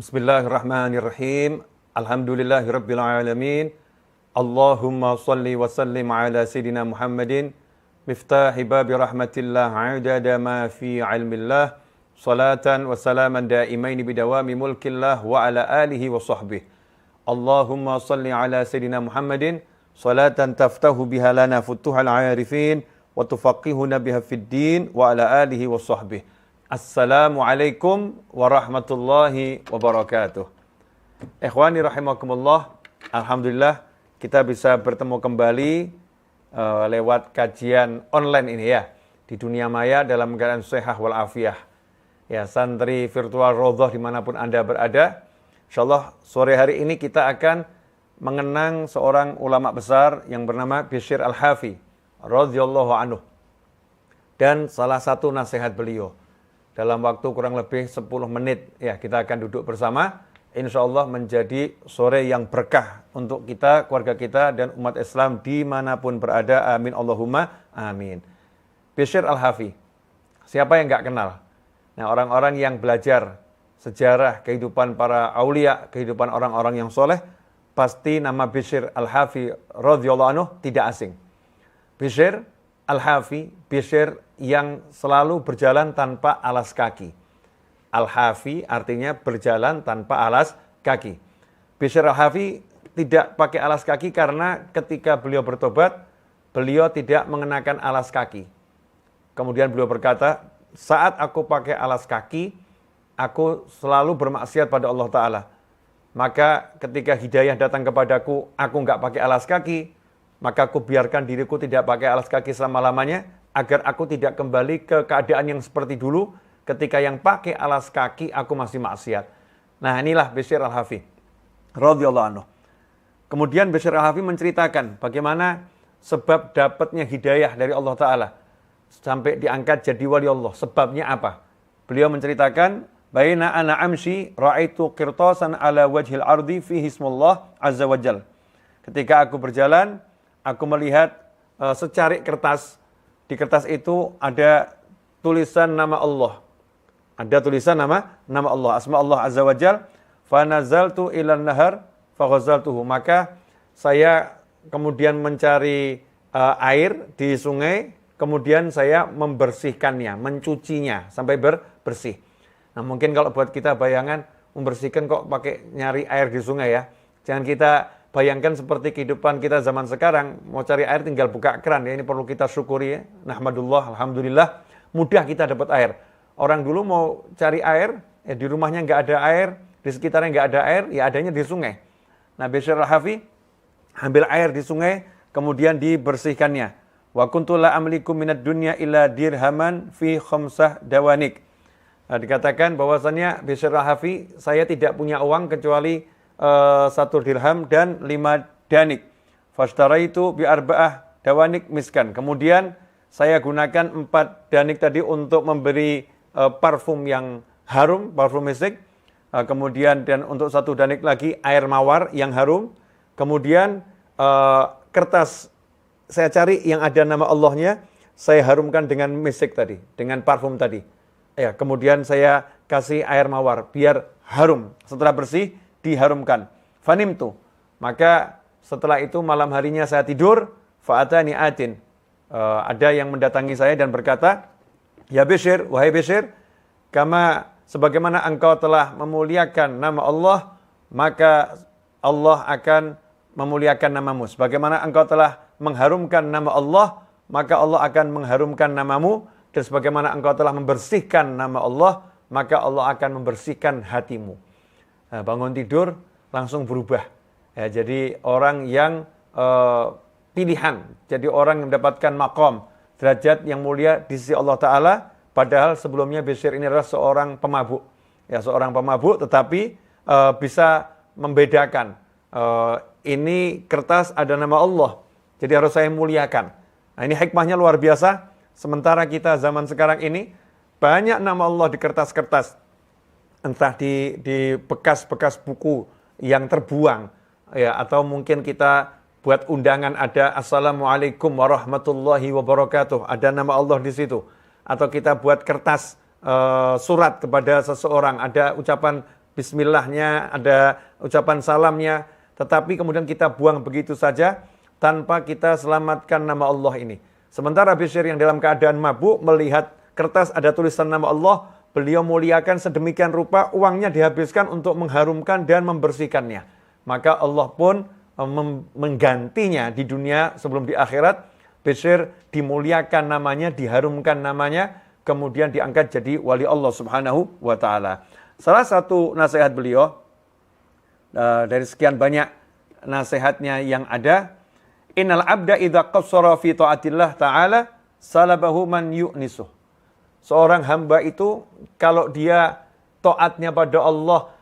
Bismillahirrahmanirrahim. Alhamdulillahirabbil alamin. Allahumma shalli wa sallim ala sayidina Muhammadin miftahi babi rahmatillah adada ma fi ilmillah salatan wa salaman daimaini bidawami mulkillah wa ala alihi wa sahbihi. Allahumma shalli ala sayidina Muhammadin salatan taftahu biha lana futuhal arifin wa tufaqihuna biha fid din wa ala alihi wa sahbihi. Assalamualaikum warahmatullahi wabarakatuh. Ikhwani rahimakumullah. Alhamdulillah kita bisa bertemu kembali lewat kajian online ini ya, di dunia maya dalam keadaan sehat walafiat. Ya, santri virtual Rodoh dimanapun Anda berada. Insyaallah sore hari ini kita akan mengenang seorang ulama besar yang bernama Bishr Al-Hafi radhiyallahu anhu. Dan salah satu nasihat beliau, dalam waktu kurang lebih 10 menit ya kita akan duduk bersama, insya Allah menjadi sore yang berkah untuk kita, keluarga kita dan umat Islam dimanapun berada, amin Allahumma amin. Bishr Al-Hafi, siapa yang nggak kenal? Nah, orang-orang yang belajar sejarah kehidupan para aulia, kehidupan orang-orang yang soleh, pasti nama Bishr Al-Hafi radhiyallahu anhu tidak asing. Bishr Al-Hafi, Bishr yang selalu berjalan tanpa alas kaki. Al-Hafi artinya berjalan tanpa alas kaki. Bishr Al-Hafi tidak pakai alas kaki karena ketika beliau bertobat, beliau tidak mengenakan alas kaki. Kemudian beliau berkata, saat aku pakai alas kaki, aku selalu bermaksiat pada Allah Ta'ala. Maka ketika hidayah datang kepadaku, aku nggak pakai alas kaki, maka aku biarkan diriku tidak pakai alas kaki selama-lamanya, agar aku tidak kembali ke keadaan yang seperti dulu, ketika yang pakai alas kaki aku masih maksiat. Nah, inilah Bishr Al-Hafi radhiyallahu anhu. Kemudian Bishr Al-Hafi menceritakan bagaimana sebab dapatnya hidayah dari Allah Ta'ala sampai diangkat jadi wali Allah. Sebabnya apa? Beliau menceritakan, baina ana amshi ra'aitu qirtasan ala wajhil ardi fihi ismullah azza wajal. Ketika aku berjalan, aku melihat secarik kertas. Di kertas itu ada tulisan nama Allah. Ada tulisan nama Allah, asma Allah azza wajal. Fa nazaltu ilan nahar fa ghazaltuhu. Maka saya kemudian mencari air di sungai, kemudian saya membersihkannya, mencucinya sampai bersih. Nah, mungkin kalau buat kita bayangan membersihkan kok pakai nyari air di sungai ya. Jangan kita bayangkan seperti kehidupan kita zaman sekarang, mau cari air tinggal buka keran ya, ini perlu kita syukuri ya. Nahmadulillah, alhamdulillah, mudah kita dapat air. Orang dulu mau cari air, ya di rumahnya nggak ada air, di sekitarnya nggak ada air, ya adanya di sungai. Nah, Bishr Al-Hafi ambil air di sungai, kemudian dibersihkannya. Wa kuntu la amliku minad dunya illa dirhaman fi khamsah dawanik. Nah, dikatakan bahwasannya Bishr Al-Hafi, saya tidak punya uang kecuali 1 dirham dan 5 danik. Fashtaraitu bi arba'ah dawanik miskan. Kemudian saya gunakan 4 danik tadi untuk memberi parfum yang harum, parfum misik. Kemudian dan untuk 1 danik lagi air mawar yang harum. Kemudian kertas saya cari yang ada nama Allahnya, saya harumkan dengan misik tadi, dengan parfum tadi. Ya, kemudian saya kasih air mawar biar harum. Setelah bersih diharumkan. Fanimtu. Maka setelah itu malam harinya saya tidur, fa'atani atin. Ada yang mendatangi saya dan berkata, ya Bishr, wahai Bishr, sebagaimana engkau telah memuliakan nama Allah, maka Allah akan memuliakan namamu. Sebagaimana engkau telah mengharumkan nama Allah, maka Allah akan mengharumkan namamu. Dan sebagaimana engkau telah membersihkan nama Allah, maka Allah akan membersihkan hatimu. Nah, bangun tidur langsung berubah. Ya, jadi orang yang pilihan, jadi orang yang mendapatkan makom, derajat yang mulia di sisi Allah Ta'ala, padahal sebelumnya Bishr ini adalah seorang pemabuk. Ya, seorang pemabuk tetapi bisa membedakan. Ini kertas ada nama Allah, jadi harus saya muliakan. Nah, ini hikmahnya luar biasa. Sementara kita zaman sekarang ini, banyak nama Allah di kertas-kertas. Entah di bekas-bekas buku yang terbuang, ya, atau mungkin kita buat undangan ada Assalamualaikum warahmatullahi wabarakatuh, ada nama Allah di situ. Atau kita buat kertas surat kepada seseorang, ada ucapan bismillahnya, ada ucapan salamnya, tetapi kemudian kita buang begitu saja tanpa kita selamatkan nama Allah ini. Sementara Bishr yang dalam keadaan mabuk melihat kertas ada tulisan nama Allah, beliau muliakan sedemikian rupa, uangnya dihabiskan untuk mengharumkan dan membersihkannya. Maka Allah pun menggantinya di dunia sebelum di akhirat. Bishr dimuliakan namanya, diharumkan namanya, kemudian diangkat jadi wali Allah Subhanahu wa ta'ala. Salah satu nasihat beliau, dari sekian banyak nasihatnya yang ada, innal abda idza qassara fi taatillah ta'ala salabahu man yu'nisuh. Seorang hamba itu kalau dia taatnya pada Allah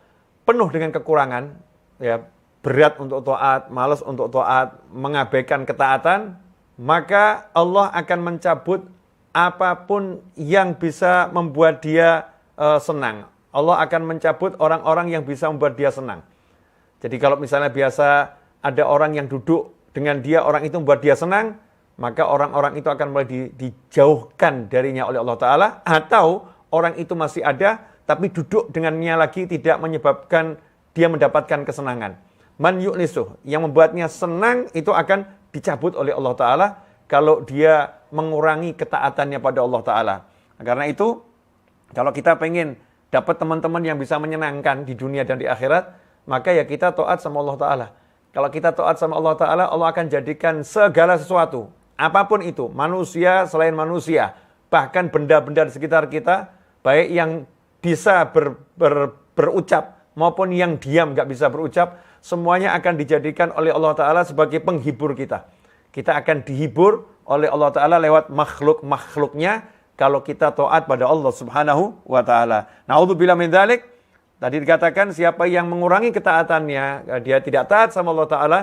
penuh dengan kekurangan, ya, berat untuk taat, malas untuk taat, mengabaikan ketaatan, maka Allah akan mencabut apapun yang bisa membuat dia senang. Allah akan mencabut orang-orang yang bisa membuat dia senang. Jadi kalau misalnya biasa ada orang yang duduk dengan dia, orang itu membuat dia senang, maka orang-orang itu akan mulai dijauhkan darinya oleh Allah Ta'ala. Atau orang itu masih ada, tapi duduk dengannya lagi tidak menyebabkan dia mendapatkan kesenangan. Man yu'nisuh, yang membuatnya senang itu akan dicabut oleh Allah Ta'ala kalau dia mengurangi ketaatannya pada Allah Ta'ala. Nah, karena itu, kalau kita pengen dapat teman-teman yang bisa menyenangkan di dunia dan di akhirat, maka ya kita taat sama Allah Ta'ala. Kalau kita taat sama Allah Ta'ala, Allah akan jadikan segala sesuatu, apapun itu, manusia, selain manusia, bahkan benda-benda di sekitar kita, baik yang bisa berucap, maupun yang diam gak bisa berucap, semuanya akan dijadikan oleh Allah Ta'ala sebagai penghibur kita. Kita akan dihibur oleh Allah Ta'ala lewat makhluk-makhluknya kalau kita taat pada Allah Subhanahu wa Ta'ala. Na'udzubillah min dzalik. Tadi dikatakan siapa yang mengurangi ketaatannya, dia tidak taat sama Allah Ta'ala,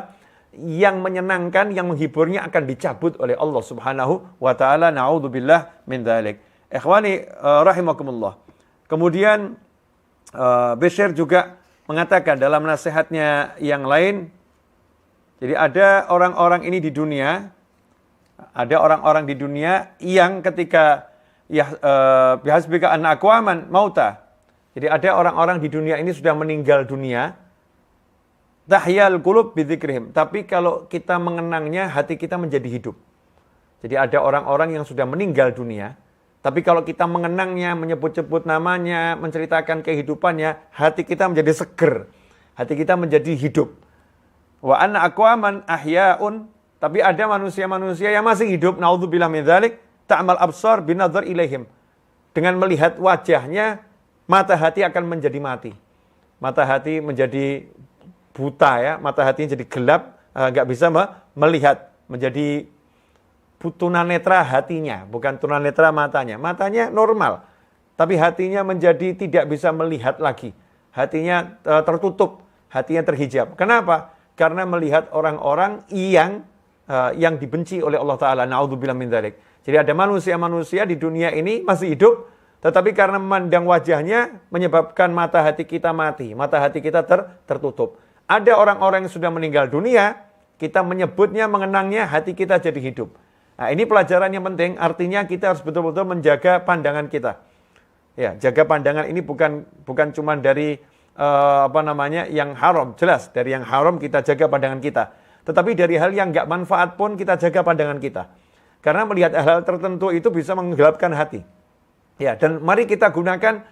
yang menyenangkan, yang menghiburnya akan dicabut oleh Allah Subhanahu wa Ta'ala. Na'udzubillah min dzalik. Ikhwani rahimakumullah. Kemudian Bishr juga mengatakan dalam nasihatnya yang lain, jadi ada orang-orang ini di dunia, ada orang-orang di dunia yang ketika bihasbika an aqwaman mauta. Jadi ada orang-orang di dunia ini sudah meninggal dunia, tahyal qulub bidzikrihim, tapi kalau kita mengenangnya hati kita menjadi hidup. Jadi ada orang-orang yang sudah meninggal dunia, tapi kalau kita mengenangnya, menyebut-sebut namanya, menceritakan kehidupannya, hati kita menjadi seger. Hati kita menjadi hidup. Wa anna aqwaman ahya'un, tapi ada manusia-manusia yang masih hidup, naudzubillah min dzalik, ta'mal absar binadhar ilaihim. Dengan melihat wajahnya, mata hati akan menjadi mati. Mata hati menjadi buta, ya, mata hati jadi gelap, enggak bisa melihat, menjadi tunanetra hatinya, bukan tunanetra matanya. Matanya normal, tapi hatinya menjadi tidak bisa melihat lagi. Hatinya tertutup, hatinya terhijab. Kenapa? Karena melihat orang-orang yang dibenci oleh Allah Ta'ala. Na'udzubillah min dzalik. Jadi ada manusia-manusia di dunia ini masih hidup, tetapi karena memandang wajahnya menyebabkan mata hati kita mati, mata hati kita tertutup. Ada orang-orang yang sudah meninggal dunia, kita menyebutnya, mengenangnya, hati kita jadi hidup. Nah, ini pelajaran yang penting, artinya kita harus betul-betul menjaga pandangan kita. Ya, jaga pandangan ini bukan cuma dari yang haram, jelas dari yang haram kita jaga pandangan kita. Tetapi dari hal yang enggak manfaat pun kita jaga pandangan kita. Karena melihat hal-hal tertentu itu bisa menggelapkan hati. Ya, dan mari kita gunakan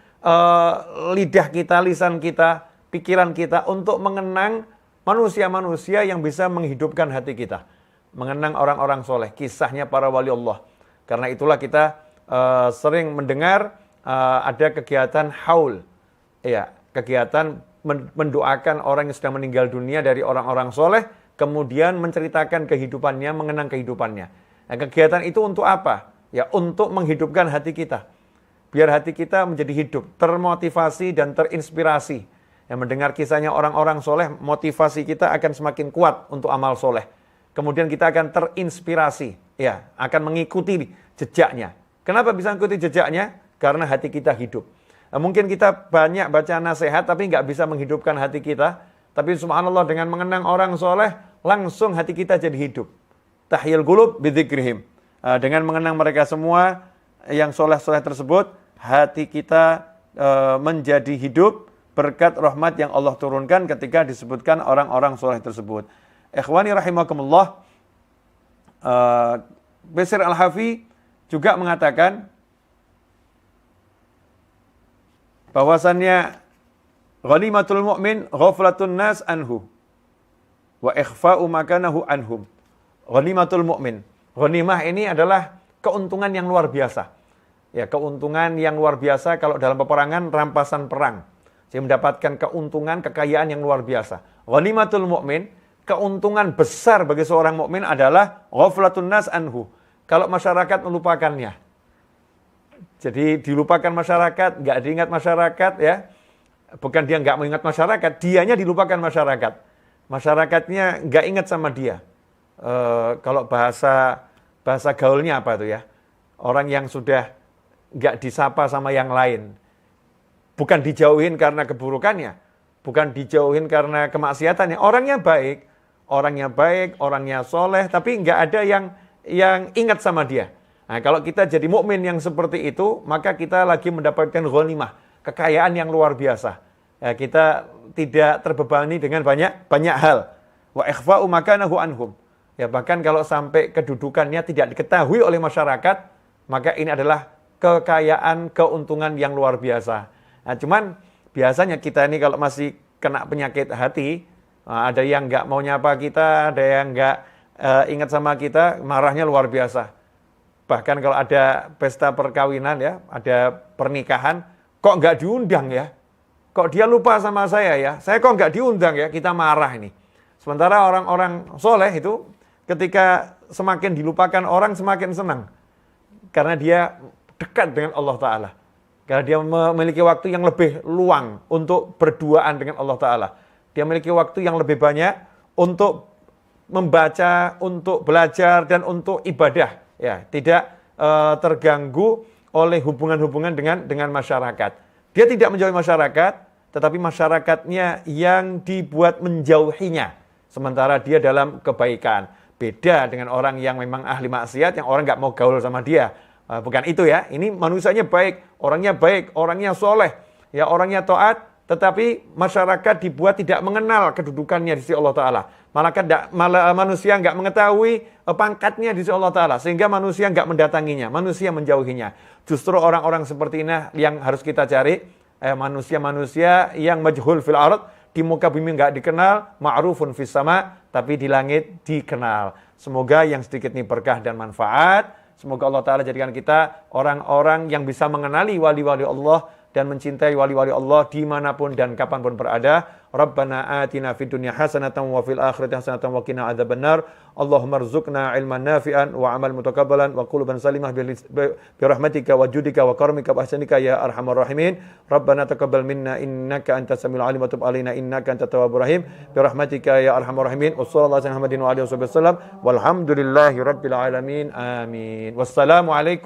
lidah kita, lisan kita, pikiran kita untuk mengenang manusia-manusia yang bisa menghidupkan hati kita. Mengenang orang-orang soleh, kisahnya para wali Allah. Karena itulah kita sering mendengar ada kegiatan haul. Ya, kegiatan mendoakan orang yang sudah meninggal dunia dari orang-orang soleh, kemudian menceritakan kehidupannya, mengenang kehidupannya. Nah, kegiatan itu untuk apa? Ya, untuk menghidupkan hati kita. Biar hati kita menjadi hidup, termotivasi dan terinspirasi. Yang mendengar kisahnya orang-orang soleh, motivasi kita akan semakin kuat untuk amal soleh. Kemudian kita akan terinspirasi, ya, akan mengikuti jejaknya. Kenapa bisa mengikuti jejaknya? Karena hati kita hidup. Nah, mungkin kita banyak baca nasihat, tapi nggak bisa menghidupkan hati kita. Tapi subhanallah, dengan mengenang orang soleh, langsung hati kita jadi hidup. Tahyil qulub bidzikrihim. Dengan mengenang mereka semua yang soleh-soleh tersebut, hati kita menjadi hidup, berkat rahmat yang Allah turunkan ketika disebutkan orang-orang soleh tersebut. Ikhwani rahimakumullah, Bishr Al-Hafi juga mengatakan bahwasannya ghanimatul mu'min ghaflatun nas anhu wa ikhfa'u makanahu anhum. Ghanimatul mu'min. Ghanimah ini adalah keuntungan yang luar biasa. Ya, keuntungan yang luar biasa kalau dalam peperangan, rampasan perang. Dia mendapatkan keuntungan, kekayaan yang luar biasa. Ghanimatul mu'min, keuntungan besar bagi seorang mukmin adalah ghaflatun nas anhu. Kalau masyarakat melupakannya. Jadi dilupakan masyarakat, nggak diingat masyarakat ya. Bukan dia nggak mengingat masyarakat, dianya dilupakan masyarakat. Masyarakatnya nggak ingat sama dia. Kalau bahasa gaulnya apa tuh ya? Orang yang sudah nggak disapa sama yang lain. Bukan dijauhin karena keburukannya. Bukan dijauhin karena kemaksiatannya. Orangnya baik, orangnya soleh, tapi nggak ada yang ingat sama dia. Nah, kalau kita jadi mukmin yang seperti itu, maka kita lagi mendapatkan ghanimah, kekayaan yang luar biasa. Ya, kita tidak terbebani dengan banyak hal. Wa ikhfa'u makanahu anhum. Ya, bahkan kalau sampai kedudukannya tidak diketahui oleh masyarakat, maka ini adalah kekayaan, keuntungan yang luar biasa. Nah, cuman biasanya kita ini kalau masih kena penyakit hati, ada yang nggak mau nyapa kita, ada yang nggak ingat sama kita, marahnya luar biasa. Bahkan kalau ada pesta perkawinan ya, ada pernikahan, kok nggak diundang ya? Kok dia lupa sama saya ya? Saya kok nggak diundang ya? Kita marah ini. Sementara orang-orang soleh itu ketika semakin dilupakan orang semakin senang. Karena dia dekat dengan Allah Ta'ala. Karena dia memiliki waktu yang lebih luang untuk berduaan dengan Allah Ta'ala. Dia memiliki waktu yang lebih banyak untuk membaca, untuk belajar, dan untuk ibadah. Ya, tidak terganggu oleh hubungan-hubungan dengan masyarakat. Dia tidak menjauhi masyarakat, tetapi masyarakatnya yang dibuat menjauhinya. Sementara dia dalam kebaikan. Beda dengan orang yang memang ahli maksiat, yang orang nggak mau gaul sama dia. Bukan itu ya, ini manusianya baik, orangnya soleh, ya orangnya taat, tetapi masyarakat dibuat tidak mengenal kedudukannya di sisi Allah Ta'ala. Malah manusia nggak mengetahui pangkatnya di sisi Allah Ta'ala, sehingga manusia nggak mendatanginya, manusia menjauhinya. Justru orang-orang seperti ini yang harus kita cari, manusia-manusia yang majhul fil ard, di muka bumi nggak dikenal, ma'rufun fis sama, tapi di langit dikenal. Semoga yang sedikit ini berkah dan manfaat. Semoga Allah Ta'ala jadikan kita orang-orang yang bisa mengenali wali-wali Allah dan mencintai wali-wali Allah dimanapun dan kapanpun berada. Rabbana atina fid dunya hasanatan wa fil akhirati hasanatan wa qina adzabannar. Allahumma rzuqna ilman nafi'an wa amal mutakabbalan wa quluban salimah bi rahmatika wa judika wa karamika wa ihsanika ya arhamar rahimin. Rabbana taqabbal minna innaka antas samiul alim wa tub alaina innaka antat tawwabur rahim. Bi rahmatika ya arhamar rahimin. Wassallallahu ala Muhammadin wa alihi wasallam. Walhamdulillahi rabbil alamin. Amin. Wassalamu alaikum